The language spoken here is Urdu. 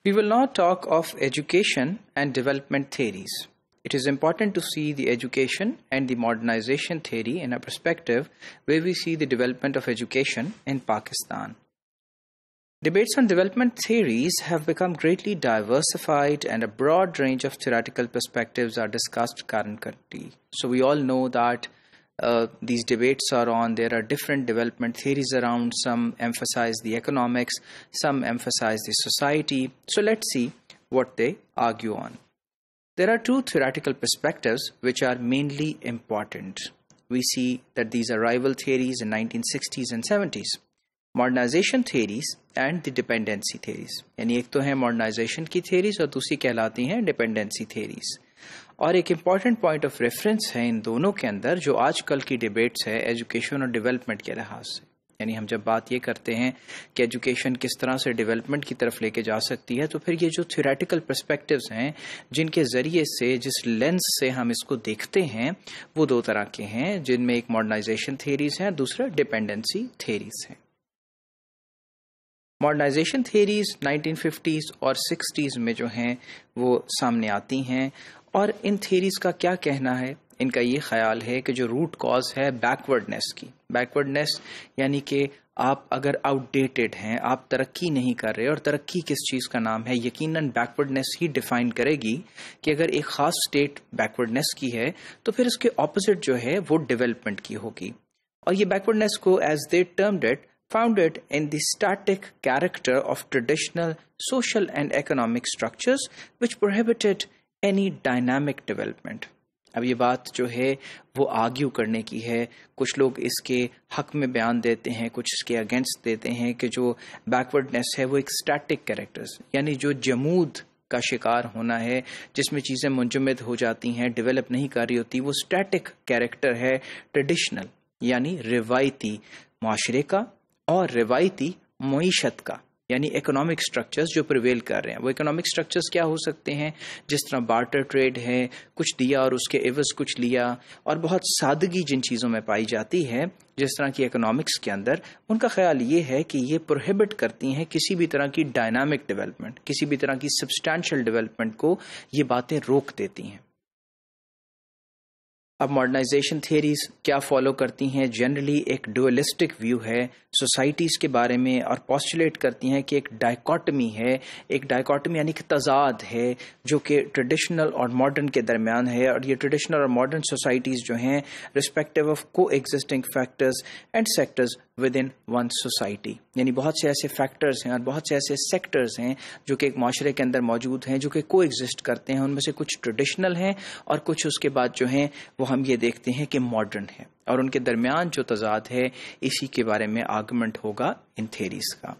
We will now talk of education and development theories. It is important to see the education and the modernization theory in a perspective where we see the development of education in Pakistan. Debates on development theories have become greatly diversified and a broad range of theoretical perspectives are discussed currently. So we all know that these debates are on. There are different development theories around. Some emphasize the economics, some emphasize the society. So let's see what they argue on. There are two theoretical perspectives which are mainly important. We see that these are rival theories in 1960s and 70s. Modernization theories and the dependency theories. یعنی ایک تو ہے modernization کی theories اور دوسری کہلاتی ہیں dependency theories. اور ایک امپورٹنٹ پوائنٹ آف ریفرنس ہے ان دونوں کے اندر جو آج کل کی ڈیبیٹس ہے ایجوکیشن اور ڈیولپمنٹ کے لحاظ سے. یعنی ہم جب بات یہ کرتے ہیں کہ ایجوکیشن کس طرح سے ڈیولپمنٹ کی طرف لے کے جا سکتی ہے تو پھر یہ جو تھیوریٹیکل پرسپیکٹیوز ہیں جن کے ذریعے سے جس لینس سے ہم اس کو دیکھتے ہیں وہ دو طرح کے ہیں جن میں ایک ماڈرنائزیشن تھیوریز ہیں دوسرا ڈیپینڈنسی تھیوریز ہیں. ماڈرنائزیشن تھیوریز 1950s اور 60s میں جو ہیں وہ سامنے آتی ہیں اور ان تھیوریز کا کیا کہنا ہے. ان کا یہ خیال ہے کہ جو روٹ کاز ہے بیکورڈنیس کی، بیکورڈنیس یعنی کہ آپ اگر آؤٹ ڈیٹڈ ہیں، آپ ترقی نہیں کر رہے، اور ترقی کس چیز کا نام ہے؟ یقیناً بیکورڈنیس ہی ڈیفائن کرے گی کہ اگر ایک خاص اسٹیٹ بیکورڈنیس کی ہے تو پھر اس کے اپوزٹ جو ہے وہ ڈیولپمنٹ کی ہوگی. اور یہ بیکورڈنیس کو as they termed it founded in the static character of traditional social and economic structures which prohibited any dynamic development. اب یہ بات جو ہے وہ آرگیو کرنے کی ہے. کچھ لوگ اس کے حق میں بیان دیتے ہیں، کچھ اس کے اگینسٹ دیتے ہیں کہ جو بیکورڈنیس ہے وہ ایک اسٹیٹک کیریکٹرز یعنی جو جمود کا شکار ہونا ہے، جس میں چیزیں منجمد ہو جاتی ہیں، ڈیولپ نہیں کر رہی ہوتی، وہ اسٹیٹک کیریکٹر ہے ٹریڈیشنل یعنی روایتی معاشرے کا اور روایتی معیشت کا، یعنی اکنامک سٹرکچرز جو پریویل کر رہے ہیں. وہ اکنامک سٹرکچرز کیا ہو سکتے ہیں؟ جس طرح بارٹر ٹریڈ ہے، کچھ دیا اور اس کے عوض کچھ لیا، اور بہت سادگی جن چیزوں میں پائی جاتی ہے جس طرح کی اکنامکس کے اندر. ان کا خیال یہ ہے کہ یہ پروہیبٹ کرتی ہیں کسی بھی طرح کی ڈائنامک ڈیولپمنٹ، کسی بھی طرح کی سبسٹانشل ڈیولپمنٹ کو یہ باتیں روک دیتی ہیں. اب ماڈرنائزیشن تھیوریز کیا فالو کرتی ہیں؟ جنرلی ایک ڈوئلسٹک ویو ہے سوسائٹیز کے بارے میں، اور پوسچولیٹ کرتی ہیں کہ ایک ڈائیکاٹمی ہے. ایک ڈائیکاٹمی یعنی کہ تضاد ہے جو کہ ٹریڈیشنل اور ماڈرن کے درمیان ہے، اور یہ ٹریڈیشنل اور ماڈرن سوسائٹیز جو ہیں رسپیکٹیو آف کو existing factors and sectors with in one society. یعنی بہت سے ایسے فیکٹرز ہیں اور بہت سے ایسے سیکٹرز ہیں جو کہ ایک معاشرے کے اندر موجود ہیں جو کہ کو ایگزسٹ کرتے ہیں. ان میں سے کچھ ٹریڈیشنل ہیں اور کچھ اس کے بعد جو ہیں وہ ہم یہ دیکھتے ہیں کہ ماڈرن ہے، اور ان کے درمیان جو تضاد ہے اسی کے بارے میں آرگومنٹ ہوگا ان تھیریز کا.